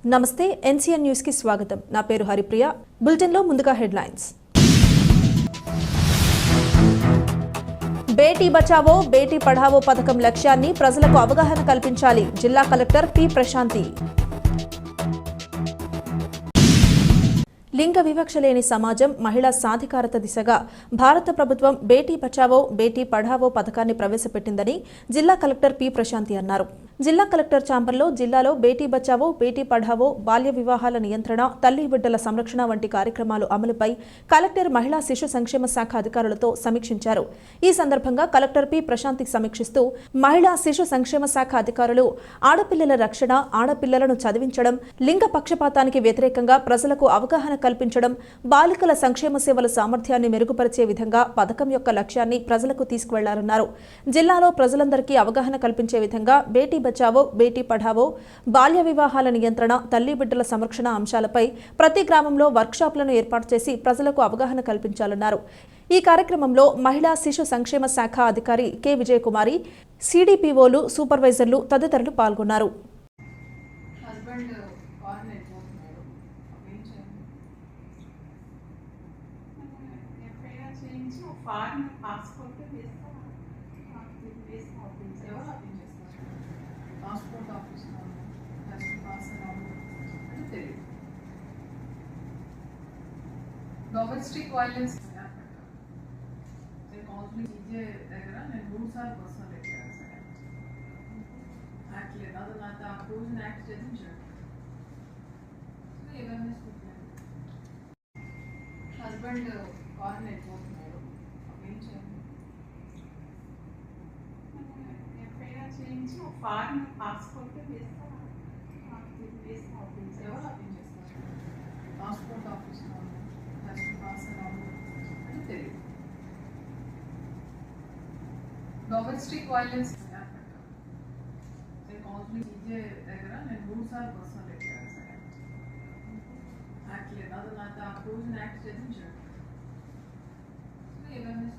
నమస్తే NCN news కి స్వాగతం. నా పేరు హరిప్రియ. బులెటిన్ లో ముందుగా హెడ్లైన్స్. బేటీ బచావో బేటీ పఢావో పథకం లక్ష్యాన్ని ప్రజలకు అవగాహన కల్పించాలి. జిల్లా కలెక్టర్ పి ప్రశాంతి. లింగ వివక్ష లేని సమాజం, మహిళా సాధికారత దిశగా భారత ప్రభుత్వం బేటీ బచావో బేటీ పఢావో పథకాన్ని ప్రవేశపెట్టిందని జిల్లా కలెక్టర్ పి ప్రశాంతి అన్నారు. జిల్లా కలెక్టర్ ఛాంబర్లో జిల్లాలో బేటీ బచావో బేటీ పఢావో, బాల్య వివాహాల నియంత్రణ, తల్లి బిడ్డల సంరక్షణ వంటి కార్యక్రమాలు అమలుపై కలెక్టర్ మహిళా శిశు సంక్షేమ శాఖ అధికారులతో సమీక్షించారు. ఈ సందర్భంగా కలెక్టర్ పి ప్రశాంతి సమీక్షిస్తూ మహిళా శిశు సంక్షేమ శాఖ అధికారులు ఆడపిల్లల రక్షణ, ఆడపిల్లలను చదివించడం, లింగ పక్షపాతానికి వ్యతిరేకంగా ప్రజలకు అవగాహన కల్పించడం, బాలికల సంక్షేమ సేవల సామర్థ్యాన్ని మెరుగుపరిచే విధంగా పథకం యొక్క లక్ష్యాన్ని ప్రజలకు తీసుకువెళ్లారన్నారు. జిల్లాలో ప్రజలందరికీ అవగాహన కల్పించే విధంగా బేటీ బచావో బేటీ పఢావో, బాల్య వివాహాల నియంత్రణ, తల్లి బిడ్డల సంరక్షణ అంశాలపై ప్రతి గ్రామంలో వర్క్షాపులను ఏర్పాటు చేసి ప్రజలకు అవగాహన కల్పించాలన్నారు. ఈ కార్యక్రమంలో మహిళా శిశు సంక్షేమ శాఖ అధికారి కె విజయకుమారి, సిడిపిఓలు, సూపర్వైజర్లు తదితరులు పాల్గొన్నారు. Passport office domestic violence counselling ఇచ్చే దగ్గర నేను 3 సార్లు పర్సనల్ ఎక్కాను సార్. యాక్ట్ లేదు, అది నాకు ఆ రోజున యాక్ట్ చేయించాడు. అవేర్నెస్ హస్బెండ్ కారణం అయిపోతున్నాడు. ఏం చేయాలి? ఫారెన్ పాస్పోర్ట్ ఎవరు అప్లై చేస్తారు? పాస్పోర్ట్ ఆఫీస్ పాస్ అంటే తెలియదు. డొమెస్టిక్ వైలెన్స్ కౌన్సిలింగ్ ఇచ్చే దగ్గర నేను 3 సార్లు పర్సనల్ ఎక్కాను సార్. యాక్ట్ లేదు, అది నాకు ఆ రోజున యాక్ట్ చేయించాడు. అవేర్నెస్